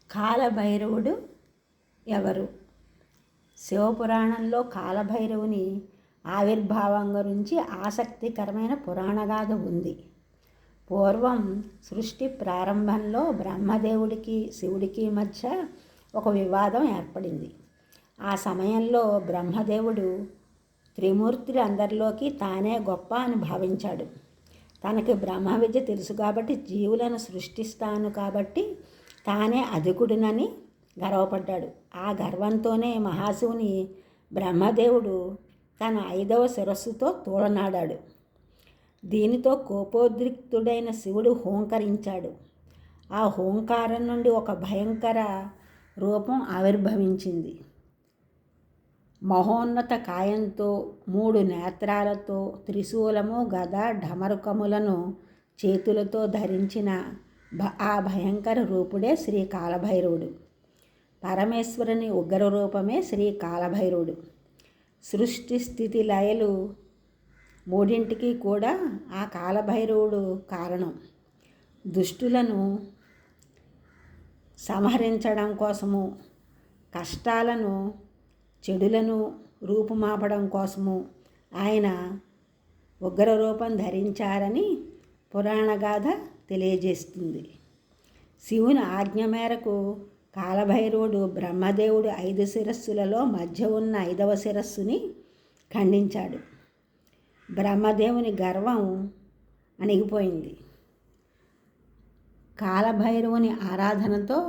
కాలభైరవుడు ఎవరు? శివపురాణంలో కాలభైరవుని ఆవిర్భావం గురించి ఆసక్తికరమైన పురాణగాథ ఉంది. పూర్వం సృష్టి ప్రారంభంలో బ్రహ్మదేవుడికి శివుడికి మధ్య ఒక వివాదం ఏర్పడింది. ఆ సమయంలో బ్రహ్మదేవుడు త్రిమూర్తులందరిలోకి తానే గొప్ప అని భావించాడు. తనకి బ్రహ్మ విద్య తెలుసు కాబట్టి, జీవులను సృష్టిస్తాను కాబట్టి తానే అధికుడినని గర్వపడ్డాడు. ఆ గర్వంతోనే మహాశివుని బ్రహ్మదేవుడు తన 5వ శిరస్సుతో తూలనాడాడు. దీనితో కోపోద్రిక్తుడైన శివుడు హోంకరించాడు. ఆ హోంకారం నుండి ఒక భయంకర రూపం ఆవిర్భవించింది. మహోన్నత కాయంతో, 3 నేత్రాలతో, త్రిశూలము, గద, ఢమరుకములను చేతులతో ధరించిన ఆ భయంకర రూపుడే శ్రీ కాలభైరవుడు. పరమేశ్వరుని ఉగ్ర రూపమే శ్రీ కాలభైరవుడు. సృష్టి స్థితి లయలు మూడింటికి కూడా ఆ కాలభైరవుడు కారణం. దుష్టులను సంహరించడం కోసము, కష్టాలను చెడులను రూపుమాపడం కోసము ఆయన ఉగ్రరూపం ధరించారని పురాణగాథ తెలియజేస్తుంది. శివుని ఆజ్ఞ మేరకు కాలభైరవుడు బ్రహ్మదేవుడు 5 శిరస్సులలో మధ్య ఉన్న 5వ శిరస్సుని ఖండించాడు. బ్రహ్మదేవుని గర్వం అణిగిపోయింది. కాలభైరవుని ఆరాధనతో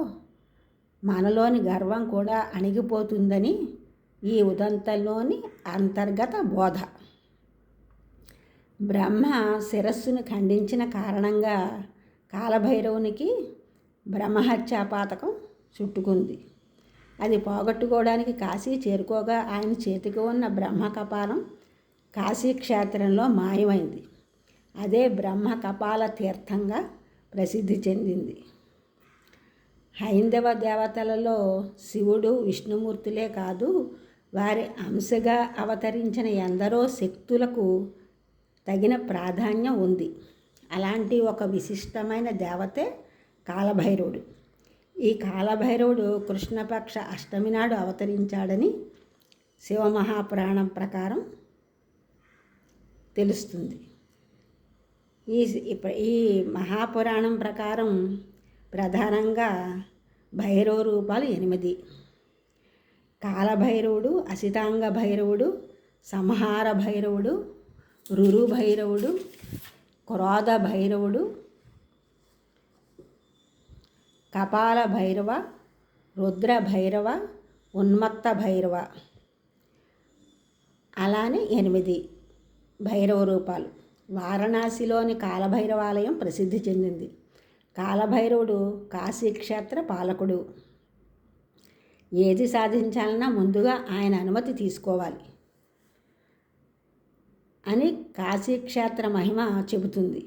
మనలోని గర్వం కూడా అణిగిపోతుందని ఈ ఉదంతంలోని అంతర్గత బోధ. బ్రహ్మ శిరస్సును ఖండించిన కారణంగా కాలభైరవునికి బ్రహ్మహత్యా పాతకం చుట్టుకుంది. అది పోగొట్టుకోవడానికి కాశీ చేరుకోగా ఆయన చేతికి ఉన్న బ్రహ్మ కపాలం కాశీక్షేత్రంలో మాయమైంది. అదే బ్రహ్మ కపాల తీర్థంగా ప్రసిద్ధి చెందింది. హైందవ దేవతలలో శివుడు, విష్ణుమూర్తులే కాదు, వారి అంశగా అవతరించిన ఎందరో శక్తులకు తగిన ప్రాధాన్యం ఉంది. అలాంటి ఒక విశిష్టమైన దేవతే కాలభైరవుడు. ఈ కాలభైరవుడు కృష్ణపక్ష అష్టమి నాడు అవతరించాడని శివమహాపురాణం ప్రకారం తెలుస్తుంది. ఈ మహాపురాణం ప్రకారం ప్రధానంగా భైరవ రూపాలు 8. కాలభైరవుడు, అసితాంగ భైరవుడు, సంహార భైరవుడు, రురు భైరవుడు, క్రోధ భైరవుడు, కపాల భైరవ, రుద్ర భైరవ, ఉన్మత్త భైరవ, అలానే 8 భైరవ రూపాలు. వారణాసిలోని కాలభైరవాలయం ప్రసిద్ధి చెందింది. కాలభైరవుడు కాశీక్షేత్ర పాలకుడు. ఏది సాధించాలన్నా ముందుగా ఆయన అనుమతి తీసుకోవాలి అని కాశీక్షేత్ర మహిమ చెబుతుంది.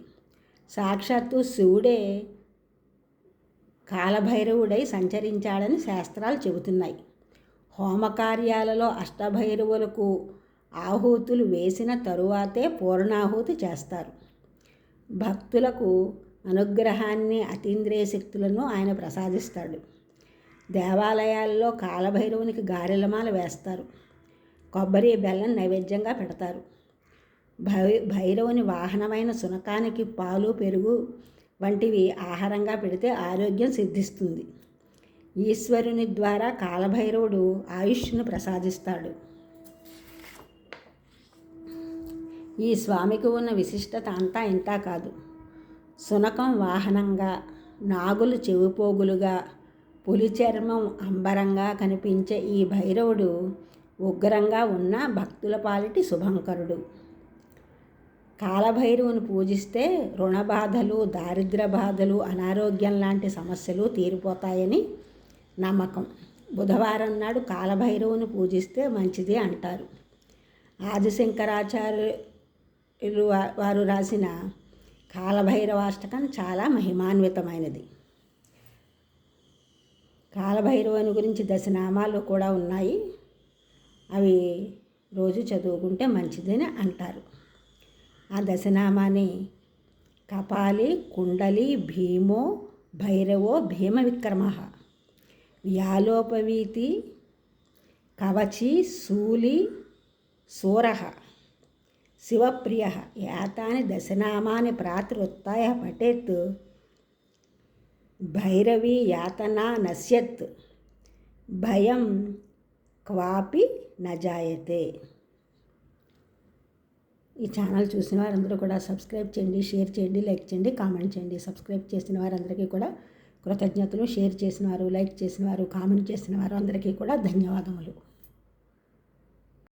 సాక్షాత్తు శివుడే కాలభైరవుడై సంచరించాడని శాస్త్రాలు చెబుతున్నాయి. హోమకార్యాలలో అష్టభైరవులకు ఆహుతులు వేసిన తరువాతే పూర్ణాహుతి చేస్తారు. భక్తులకు అనుగ్రహాన్ని, అతీంద్రియ శక్తులను ఆయన ప్రసాదిస్తాడు. దేవాలయాల్లో కాలభైరవునికి గారెలమాల వేస్తారు. కొబ్బరి బెల్లం నైవేద్యంగా పెడతారు. భైరవుని వాహనమైన శునకానికి పాలు, పెరుగు వంటివి ఆహారంగా పెడితే ఆరోగ్యం సిద్ధిస్తుంది. ఈశ్వరుని ద్వారా కాలభైరవుడు ఆయుష్ను ప్రసాదిస్తాడు. ఈ స్వామికి ఉన్న విశిష్టత అంతా ఇంతా కాదు. శునకం వాహనంగా, నాగులు చెవిపోగులుగా, పులి చర్మం అంబరంగా కనిపించే ఈ భైరవుడు ఉగ్రంగా ఉన్న భక్తుల పాలిటి శుభంకరుడు. కాలభైరవుని పూజిస్తే రుణబాధలు, దారిద్ర్య బాధలు, అనారోగ్యం లాంటి సమస్యలు తీరిపోతాయని నమ్మకం. బుధవారం నాడు కాలభైరవుని పూజిస్తే మంచిది అంటారు. ఆదిశంకరాచార్యులు వారు రాసిన కాలభైరవాష్టకం చాలా మహిమాన్వితమైనది. కాలభైరవుని గురించి దశనామాలు కూడా ఉన్నాయి. అవి రోజు చదువుకుంటే మంచిదని అంటారు. ఆ దశనామాని కపాలి కుండలి భీమో భైరవో భీమ విక్రమ వ్యాలోపవీతి కవచి శూలి శూరః శివప్రియ ఏతాని దశనామాని ప్రాతరుత్థాయ పఠేత్ భైరవీ యాతనా నశ్యత్ భయం క్వాపి నజాయతే. ఈ ఛానల్ చూసిన వారందరూ కూడా సబ్స్క్రైబ్ చేయండి, షేర్ చేయండి, లైక్ చేయండి, కామెంట్ చేయండి. సబ్స్క్రైబ్ చేసిన వారందరికీ కూడా కృతజ్ఞతలు. షేర్ చేసిన వారు, లైక్ చేసిన వారు, కామెంట్ చేసిన వారు అందరికీ కూడా ధన్యవాదములు.